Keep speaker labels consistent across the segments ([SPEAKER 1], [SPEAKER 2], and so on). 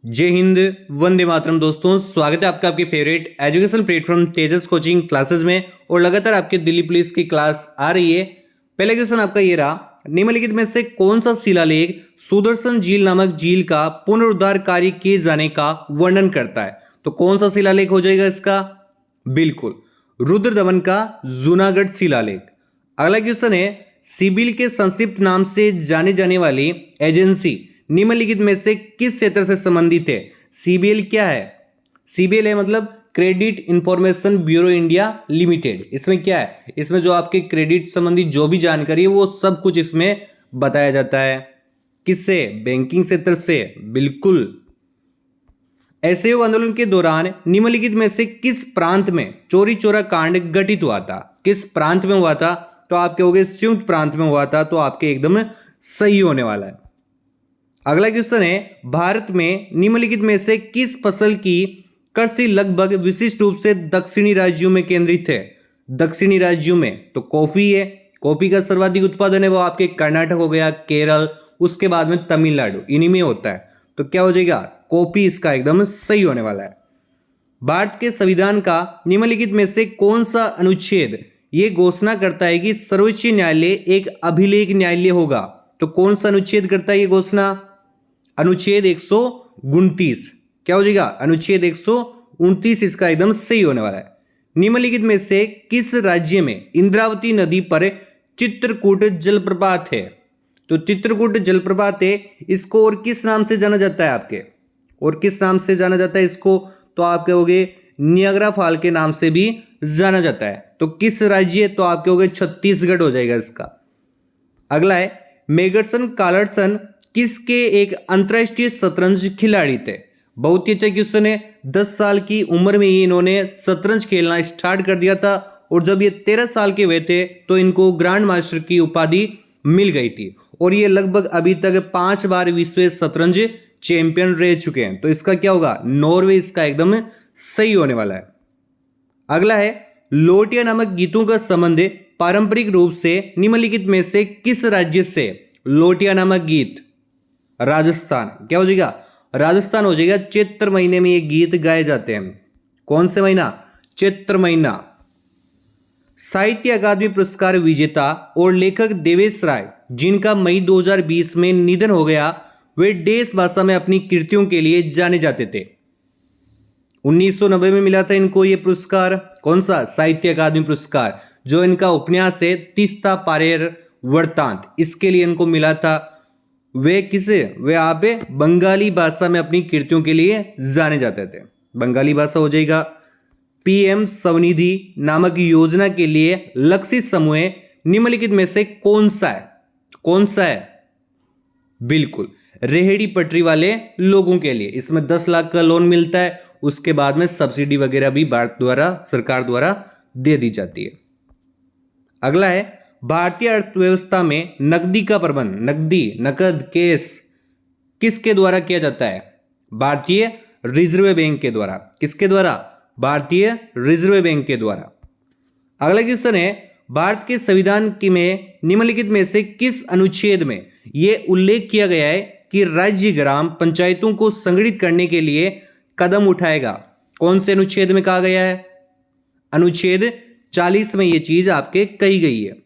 [SPEAKER 1] जय हिंद, वंदे मातरम। दोस्तों, स्वागत है आपका आपके फेवरेट एजुकेशन प्लेटफॉर्म तेजस कोचिंग क्लासेस में। और लगातार आपके दिल्ली पुलिस की क्लास आ रही है। पहला क्वेश्चन आपका ये रहा, निम्नलिखित में से कौन सा शिलालेख सुदर्शन झील नामक झील का पुनरुद्धार कार्य किए जाने का वर्णन करता है? तो कौन सा शिलालेख हो जाएगा इसका? बिल्कुल, रुद्रदमन का जूनागढ़ शिलालेख। अगला क्वेश्चन है, सिबिल के संक्षिप्त नाम से जाने जाने वाली एजेंसी निम्नलिखित में से किस क्षेत्र से संबंधित है? सीबीएल क्या है? सीबीएल है मतलब credit information bureau India limited. इसमें क्या है? इसमें जो आपके क्रेडिट संबंधी जो भी जानकारी है वो सब कुछ इसमें बताया जाता है। किससे? बैंकिंग क्षेत्र से। बिल्कुल। असहयोग आंदोलन के दौरान निम्नलिखित में से किस प्रांत में चोरी चोरा कांड घटित हुआ था? किस प्रांत में हुआ था? तो आपके हो गए संयुक्त प्रांत में हुआ था। तो आपके एकदम सही होने वाला है। अगला क्वेश्चन है, भारत में निम्नलिखित में से किस फसल की कृषि लगभग विशिष्ट रूप से दक्षिणी राज्यों में केंद्रित है? दक्षिणी राज्यों में तो कॉफी है। कॉफी का सर्वाधिक उत्पादन है वो आपके कर्नाटक हो गया, केरल, उसके बाद में तमिलनाडु, इन्हीं में होता है। तो क्या हो जाएगा? कॉफी इसका एकदम सही होने वाला है। भारत के संविधान का निम्नलिखित में से कौन सा अनुच्छेद ये घोषणा करता है कि सर्वोच्च न्यायालय एक अभिलेख न्यायालय होगा? तो कौन सा अनुच्छेद करता है ये घोषणा? अनुच्छेद 129। क्या हो जाएगा? अनुच्छेद 129 इसका एकदम सही होने वाला है। निम्नलिखित में से किस राज्य में इंद्रावती नदी पर चित्रकूट जलप्रपात है? तो चित्रकूट जलप्रपात है। इसको और किस नाम से जाना जाता है आपके? और किस नाम से जाना जाता है इसको? तो आप कहोगे नियाग्रा फॉल के नाम से भी जाना जाता है। तो किस राज्य? तो आप कहोगे छत्तीसगढ़ हो जाएगा इसका। अगला है, मेगरसन कार्लसन किसके एक अंतरराष्ट्रीय शतरंज खिलाड़ी थे? बहुत ही अच्छा क्वेश्चन है। 10 साल की उम्र में ही इन्होंने शतरंज खेलना स्टार्ट कर दिया था और जब ये 13 साल के हुए थे तो इनको ग्रैंड मास्टर की उपाधि मिल गई थी। और ये लगभग अभी तक 5 बार विश्व शतरंज चैंपियन रह चुके हैं। तो इसका क्या होगा? नॉर्वे इसका एकदम सही होने वाला है। अगला है, लोटिया नामक गीतों का संबंध पारंपरिक रूप से निम्नलिखित में से किस राज्य से? लोटिया नामक गीत राजस्थान। क्या हो जाएगा? राजस्थान हो जाएगा। चैत्र महीने में ये गीत गाए जाते हैं। कौन से महीना? चैत्र महीना। साहित्य अकादमी पुरस्कार विजेता और लेखक देवेश राय, जिनका मई 2020 में निधन हो गया, वे देश भाषा में अपनी कृतियों के लिए जाने जाते थे। 1990 में मिला था इनको ये पुरस्कार। कौन सा? साहित्य अकादमी पुरस्कार। जो इनका उपन्यास है तीस्ता पारेर वृत्तांत, इसके लिए इनको मिला था। वे किसे? वे आप बंगाली भाषा में अपनी कृतियों के लिए जाने जाते थे। बंगाली भाषा हो जाएगा। पीएम स्वनिधि नामक योजना के लिए लक्षित समूह निम्नलिखित में से कौन सा है? कौन सा है? बिल्कुल, रेहड़ी पटरी वाले लोगों के लिए। इसमें 10 लाख का लोन मिलता है। उसके बाद में सब्सिडी वगैरह भी भारत द्वारा, सरकार द्वारा दे दी जाती है। अगला है, भारतीय अर्थव्यवस्था में नकदी का प्रबंध, नकदी, नकद, कैश किसके द्वारा किया जाता है? भारतीय रिजर्व बैंक के द्वारा। किसके द्वारा? भारतीय रिजर्व बैंक के द्वारा। अगला क्वेश्चन है, भारत के संविधान की में निम्नलिखित में से किस अनुच्छेद में यह उल्लेख किया गया है कि राज्य ग्राम पंचायतों को संगठित करने के लिए कदम उठाएगा? कौन से अनुच्छेद में कहा गया है? अनुच्छेद 40 में यह चीज आपके कही गई है।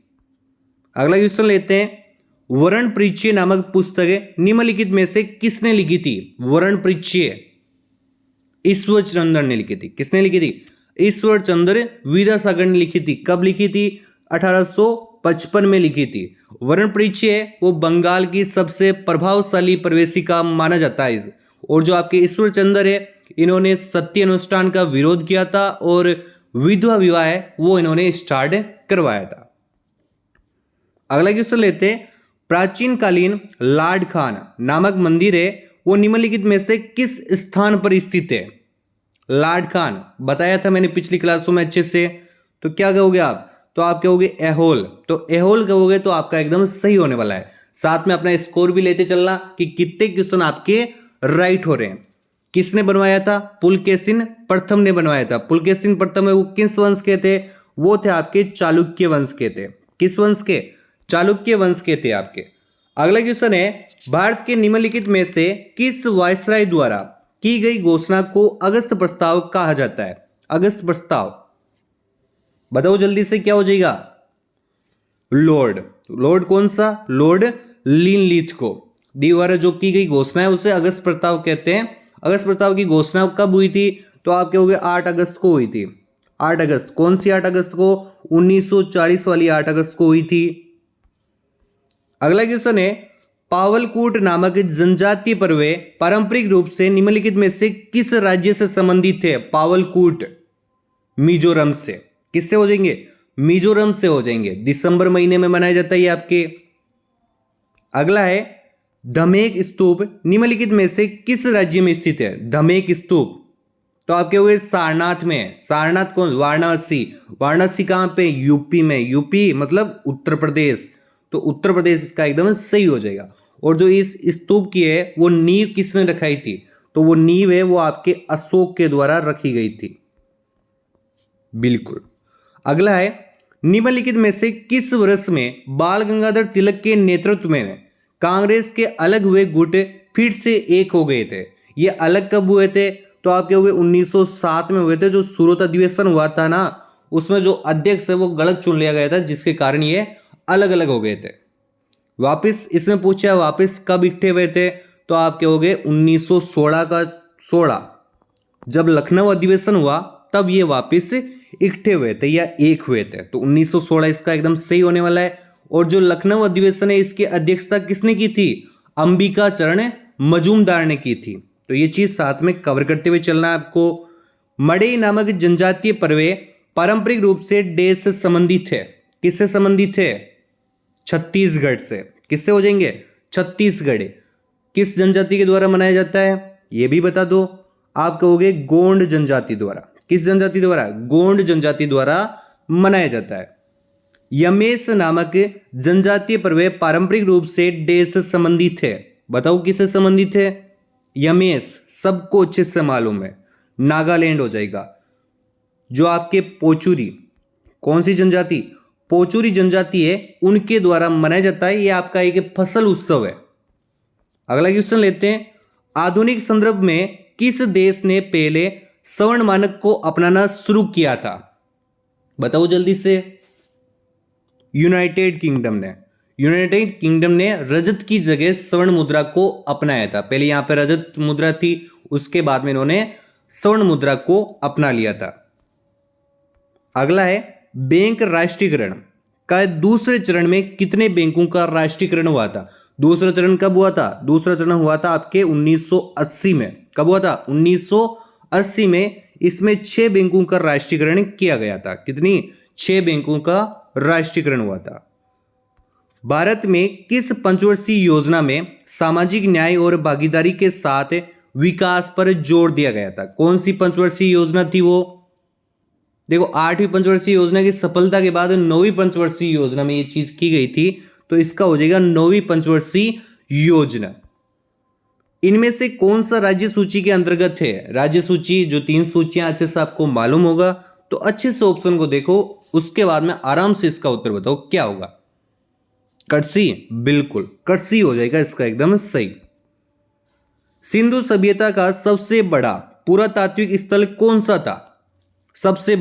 [SPEAKER 1] अगला क्वेश्चन लेते हैं, वर्ण परिचय नामक पुस्तक निम्नलिखित में से किसने लिखी थी? वर्ण परिचय ईश्वर चंद्र ने लिखी थी। किसने लिखी थी? ईश्वर चंद्र विद्यासागर ने लिखी थी। कब लिखी थी? 1855 में लिखी थी। वर्ण परिचय वो बंगाल की सबसे प्रभावशाली प्रवेशिका माना जाता है। और जो आपके ईश्वर चंद्र है, इन्होंने सत्य अनुष्ठान का विरोध किया था और विधवा विवाह है वो इन्होंने स्टार्ट करवाया था। अगला क्वेश्चन लेते हैं, प्राचीन कालीन लाड खान नामक मंदिर है वो निम्नलिखित में से किस स्थान पर स्थित है? लाड खान बताया था मैंने पिछली क्लासों में अच्छे से। तो क्या कहोगे आप? तो आप कहोगे एहोल। तो एहोल कहोगे तो आपका एकदम सही होने वाला है। साथ में अपना स्कोर भी लेते चलना कि कितने क्वेश्चन आपके राइट हो रहे हैं। किसने बनवाया था? पुलकेशिन प्रथम ने बनवाया था। पुलकेशिन प्रथम वो किस वंश के थे? वो थे आपके चालुक्य वंश के थे। किस वंश के? चालुक्य वंश के थे आपके। अगला क्वेश्चन है, भारत के निम्नलिखित में से किस वायसराय द्वारा की गई घोषणा को अगस्त प्रस्ताव कहा जाता है? अगस्त प्रस्ताव, बताओ जल्दी से, क्या हो जाएगा? लॉर्ड, लॉर्ड कौन सा? लॉर्ड लिनलिथ को द्वारा जो की गई घोषणा है उसे अगस्त प्रस्ताव कहते हैं। अगस्त प्रस्ताव की घोषणा कब हुई थी? तो आप कहोगे 8 अगस्त को हुई थी। 8 अगस्त, कौन सी 8 अगस्त को? 1940 वाली 8 अगस्त को हुई थी। अगला क्वेश्चन है, पावलकूट नामक जनजातीय पर्व पारंपरिक रूप से निम्नलिखित में से किस राज्य से संबंधित है? पावलकूट मिजोरम से। किससे हो जाएंगे? मिजोरम से हो जाएंगे। दिसंबर महीने में मनाया जाता है ये आपके। अगला है, धमेक स्तूप निम्नलिखित में से किस राज्य में स्थित है? धमेक स्तूप, तो आपके हुए सारनाथ में है। सारनाथ कौन? वाराणसी। वाराणसी कहां पे? यूपी में। यूपी मतलब उत्तर प्रदेश, तो उत्तर प्रदेश इसका एकदम सही हो जाएगा। और जो इस स्तूप की है वो नींव किसने रखाई थी? तो वो नींव है वो आपके अशोक के द्वारा रखी गई थी। बिल्कुल। अगला है, निम्नलिखित में से किस वर्ष में बाल गंगाधर तिलक के नेतृत्व में कांग्रेस के अलग हुए गुट फिर से एक हो गए थे? ये अलग कब हुए थे? तो आपके हुए 1907 में हुए थे। जो सूरत अधिवेशन हुआ था ना, उसमें जो अध्यक्ष है वो गलत चुन लिया गया था, जिसके कारण ये अलग अलग हो गए थे। वापिस इसमें पूछा वापिस कब इकट्ठे हुए थे? तो आप कहोगे 1916 का 16, जब लखनऊ अधिवेशन हुआ तब ये वापिस इकट्ठे हुए थे या एक हुए थे। तो 1916 इसका एकदम सही होने वाला है। और जो लखनऊ अधिवेशन है इसकी अध्यक्षता किसने की थी? अंबिका चरण मजूमदार ने की थी। तो ये चीज साथ में कवर करते हुए चलना है आपको। मड़ई नामक जनजातीय पर्व पारंपरिक रूप से देश से संबंधित है। किससे संबंधित है? छत्तीसगढ़ से। किससे हो जाएंगे? छत्तीसगढ़। किस जनजाति के द्वारा मनाया जाता है ये भी बता दो। आप कहोगे गोंड जनजाति द्वारा। किस जनजाति द्वारा? गोंड जनजाति द्वारा मनाया जाता है। यमेश नामक जनजातीय पर्व पारंपरिक रूप से देश से संबंधित है। बताओ किससे संबंधित है? यमेश सबको अच्छे से मालूम है, नागालैंड हो जाएगा। जो आपके पोचुरी, कौन सी जनजाति? पोचुरी जनजाति है, उनके द्वारा मनाया जाता है। यह आपका एक फसल उत्सव है। अगला क्वेश्चन लेते हैं, आधुनिक संदर्भ में किस देश ने पहले स्वर्ण मानक को अपनाना शुरू किया था? बताओ जल्दी से। यूनाइटेड किंगडम ने। यूनाइटेड किंगडम ने रजत की जगह स्वर्ण मुद्रा को अपनाया था। पहले यहां पर रजत मुद्रा थी, उसके बाद में इन्होंने स्वर्ण मुद्रा को अपना लिया था। अगला है, बैंक राष्ट्रीयकरण का दूसरे चरण में कितने बैंकों का राष्ट्रीयकरण हुआ था? दूसरा चरण कब हुआ था? दूसरा चरण हुआ था आपके 1980 में। कब हुआ था? 1980 में। इसमें 6 बैंकों का राष्ट्रीयकरण किया गया था। कितनी? 6 बैंकों का राष्ट्रीयकरण हुआ था। भारत में किस पंचवर्षीय योजना में सामाजिक न्याय और भागीदारी के साथ विकास पर जोर दिया गया था? कौन सी पंचवर्षीय योजना थी वो? देखो, 8वीं पंचवर्षीय योजना की सफलता के बाद 9वीं पंचवर्षीय योजना में ये चीज की गई थी, तो इसका हो जाएगा 9वीं पंचवर्षीय योजना। इनमें से कौन सा राज्य सूची के अंतर्गत है? राज्य सूची, जो 3 सूचियां अच्छे से आपको मालूम होगा, तो अच्छे से ऑप्शन को देखो, उसके बाद में आराम से इसका उत्तर बताओ क्या होगा। कटसी, बिल्कुल कटसी हो जाएगा इसका एकदम सही। सिंधु सभ्यता का सबसे बड़ा पुरातात्विक स्थल कौन सा था? सबसे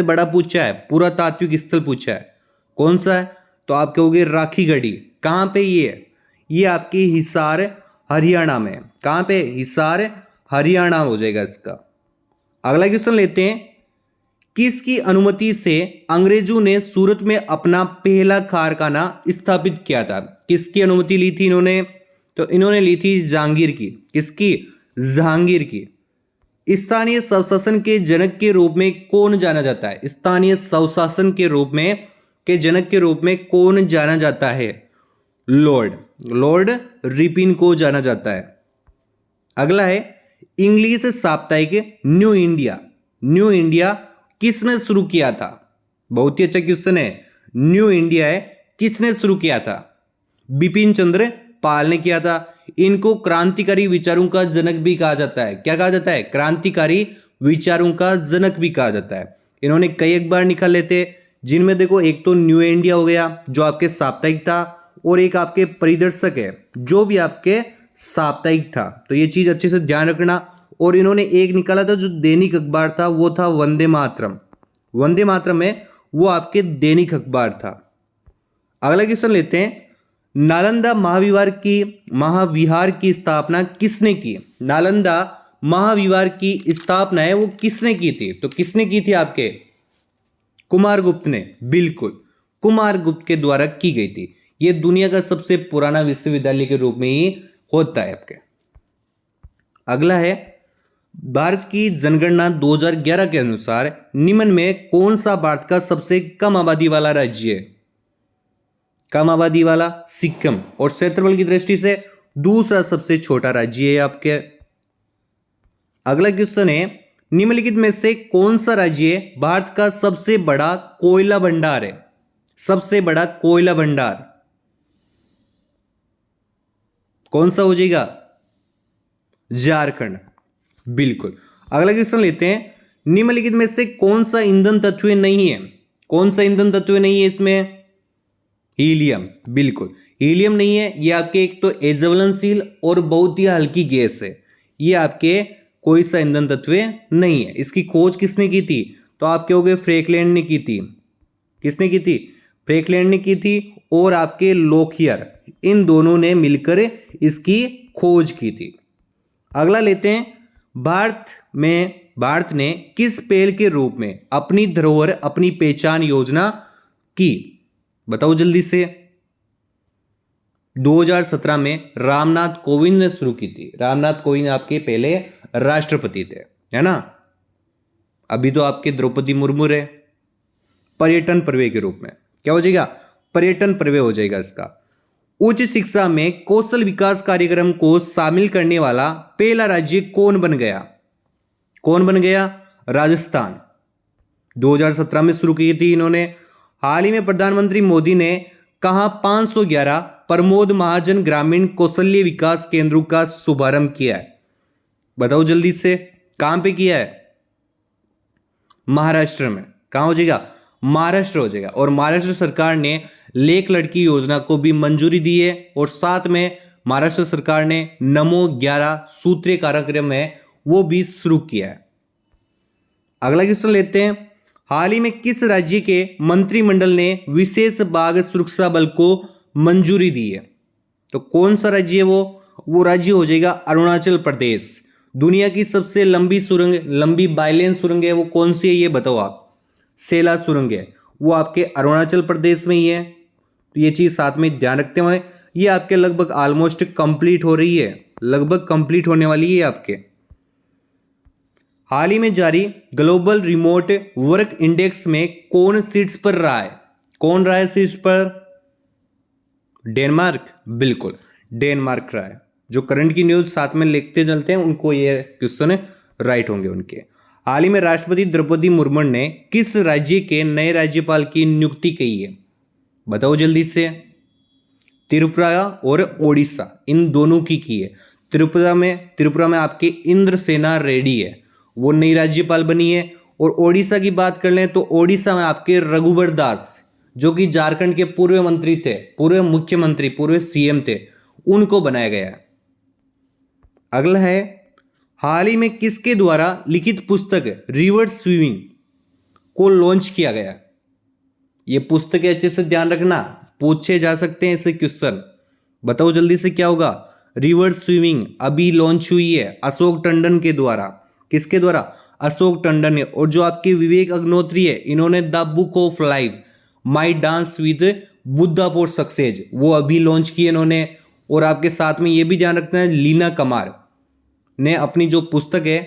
[SPEAKER 1] बड़ा पूछा है, पुरातात्विक स्थल पूछा है, कौन सा है? तो आप कहोगे राखीगढ़ी। कहां पे ये है? ये आपके हिसार हरियाणा में। कहां पे? हिसार हरियाणा हो जाएगा इसका। अगला क्वेश्चन लेते हैं, किसकी अनुमति से अंग्रेजों ने सूरत में अपना पहला कारखाना स्थापित किया था? किसकी अनुमति ली थी इन्होंने? तो इन्होंने ली थी जहांगीर की। किसकी? जहांगीर की। स्थानीय स्वशासन के जनक के रूप में कौन जाना जाता है? स्थानीय स्वशासन के रूप में के जनक के रूप में कौन जाना जाता है? लॉर्ड रिपिन को जाना जाता है। अगला है, इंग्लिश साप्ताहिक न्यू इंडिया किसने शुरू किया था? बहुत ही अच्छा क्वेश्चन है। न्यू इंडिया है, किसने शुरू किया था? बिपिन चंद्र पाल ने किया था। इनको क्रांतिकारी विचारों का जनक भी कहा जाता है। क्या कहा जाता है? क्रांतिकारी विचारों का जनक भी कहा जाता है। इन्होंने कई अखबार निकाले थे, जिनमें देखो एक तो न्यू इंडिया हो गया जो आपके साप्ताहिक था, और एक आपके परिदर्शक है जो भी आपके साप्ताहिक था। तो ये चीज अच्छे से ध्यान रखना। और इन्होंने एक निकाला था जो दैनिक अखबार था, वो था वंदे मातरम। वंदे मातरम है वो आपके दैनिक अखबार था। अगला क्वेश्चन लेते हैं, नालंदा महाविहार की स्थापना किसने की? नालंदा महाविहार की स्थापना है वो किसने की थी? तो किसने की थी आपके? कुमारगुप्त ने, बिल्कुल कुमारगुप्त के द्वारा की गई थी। यह दुनिया का सबसे पुराना विश्वविद्यालय के रूप में ही होता है आपके। अगला है, भारत की जनगणना 2011 के अनुसार निम्न में कौन सा भारत का सबसे कम आबादी वाला राज्य है? कम आबादी वाला सिक्किम, और क्षेत्रफल की दृष्टि से दूसरा सबसे छोटा राज्य है आपके। अगला क्वेश्चन है, निम्नलिखित में से कौन सा राज्य भारत का सबसे बड़ा कोयला भंडार है? सबसे बड़ा कोयला भंडार कौन सा हो जाएगा? झारखंड, बिल्कुल। अगला क्वेश्चन लेते हैं, निम्नलिखित में से कौन सा ईंधन तत्व नहीं है? कौन सा ईंधन तत्व नहीं है इसमें? हीलियम, बिल्कुल हीलियम नहीं है। ये आपके एक तो अज्वलनशील और बहुत ही हल्की गैस है। ये आपके कोई सा ईंधन तत्व नहीं है। इसकी खोज किसने की थी? तो आप कहोगे फ्रैंकलिन ने की थी। किसने की थी? फ्रैंकलिन ने की थी, और आपके लोकहियर, इन दोनों ने मिलकर इसकी खोज की थी। अगला लेते हैं, भारत ने किस पहल के रूप में अपनी धरोहर अपनी पहचान योजना की? बताओ जल्दी से। 2017 में रामनाथ कोविंद ने शुरू की थी। रामनाथ कोविंद आपके पहले राष्ट्रपति थे, है ना। अभी तो आपके द्रौपदी मुर्मू है। पर्यटन पर्वे के रूप में क्या हो जाएगा? पर्यटन पर्वे हो जाएगा इसका। उच्च शिक्षा में कौशल विकास कार्यक्रम को शामिल करने वाला पहला राज्य कौन बन गया? कौन बन गया? राजस्थान। 2017 में शुरू की थी इन्होंने। हाल ही में प्रधानमंत्री मोदी ने कहां 511 प्रमोद महाजन ग्रामीण कौशल्य विकास केंद्रों का शुभारंभ किया है? बताओ जल्दी से, कहां पे किया है? महाराष्ट्र में। कहां हो जाएगा? महाराष्ट्र हो जाएगा। और महाराष्ट्र सरकार ने लेख लड़की योजना को भी मंजूरी दी है, और साथ में महाराष्ट्र सरकार ने नमो 11 सूत्रीय कार्यक्रम है वो भी शुरू किया है। अगला क्वेश्चन लेते हैं, हाल ही में किस राज्य के मंत्रिमंडल ने विशेष बाघ सुरक्षा बल को मंजूरी दी है? तो कौन सा राज्य है वो राज्य हो जाएगा अरुणाचल प्रदेश। दुनिया की सबसे लंबी सुरंग, लंबी बाइलेन सुरंग है वो कौन सी है ये बताओ आप? सेला सुरंग है, वो आपके अरुणाचल प्रदेश में ही है। तो ये चीज साथ में ध्यान रखते हुए, ये आपके लगभग ऑलमोस्ट कंप्लीट हो रही है, लगभग कंप्लीट होने वाली है आपके। हाल ही में जारी ग्लोबल रिमोट वर्क इंडेक्स में कौन शीर्ष पर रहा है? कौन रहा है शीर्ष पर? डेनमार्क, बिल्कुल डेनमार्क रहा है। जो करंट की न्यूज साथ में लिखते चलते हैं उनको ये क्वेश्चन राइट होंगे उनके। हाल ही में राष्ट्रपति द्रौपदी मुर्मू ने किस राज्य के नए राज्यपाल की नियुक्ति की है? बताओ जल्दी से। त्रिपुरा और ओडिशा, इन दोनों की है। त्रिपुरा में आपके इंद्रसेना रेड्डी है, वो नई राज्यपाल बनी है। और ओडिशा की बात कर लें तो ओडिशा में आपके रघुवर दास, जो कि झारखंड के पूर्व मंत्री थे, पूर्व मुख्यमंत्री, पूर्व सीएम थे, उनको बनाया गया है। अगला है, हाल ही में किसके द्वारा लिखित पुस्तक रिवर स्विमिंग को लॉन्च किया गया? ये पुस्तक अच्छे से ध्यान रखना, पूछे जा सकते हैं इससे क्वेश्चन। बताओ जल्दी से क्या होगा? रिवर स्विमिंग अभी लॉन्च हुई है अशोक टंडन के द्वारा। किसके द्वारा? अशोक टंडन है। और जो आपके विवेक अग्निहोत्री है, इन्होंने the book of life my dance with Buddha for success वो अभी लॉन्च की इन्होंने। और आपके साथ में ये भी ध्यान रखना है, लीना कमार ने अपनी जो पुस्तक है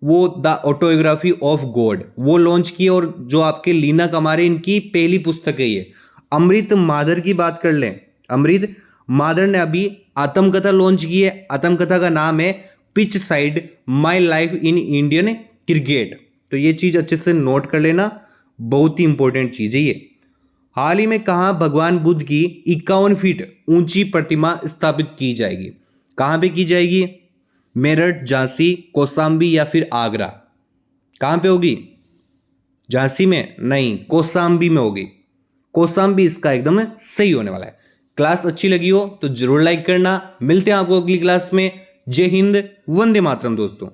[SPEAKER 1] वो द ऑटोग्राफी ऑफ गॉड वो लॉन्च की। और जो आपके लीना कमार है, इनकी पहली पुस्तक है ये। अमृत माधर की बात कर लें, अमृत माधर ने अभी आत्मकथा लॉन्च की है। आत्मकथा का नाम है pitch side my life in Indian cricket. तो ये चीज अच्छे से नोट कर लेना, बहुत ही इंपॉर्टेंट चीज है ये। हाल ही में कहां भगवान बुद्ध की 51 फीट ऊंची प्रतिमा स्थापित की जाएगी? कहां पे की जाएगी? मेरठ, झांसी, कौशाम्बी या फिर आगरा? कहां पे होगी? झांसी में नहीं, कौशाम्बी में होगी। कौशाम्बी इसका एकदम सही होने वाला है। क्लास अच्छी लगी हो तो जरूर लाइक करना। मिलते हैं आपको अगली क्लास में। जय हिंद, वंदे मातरम दोस्तों।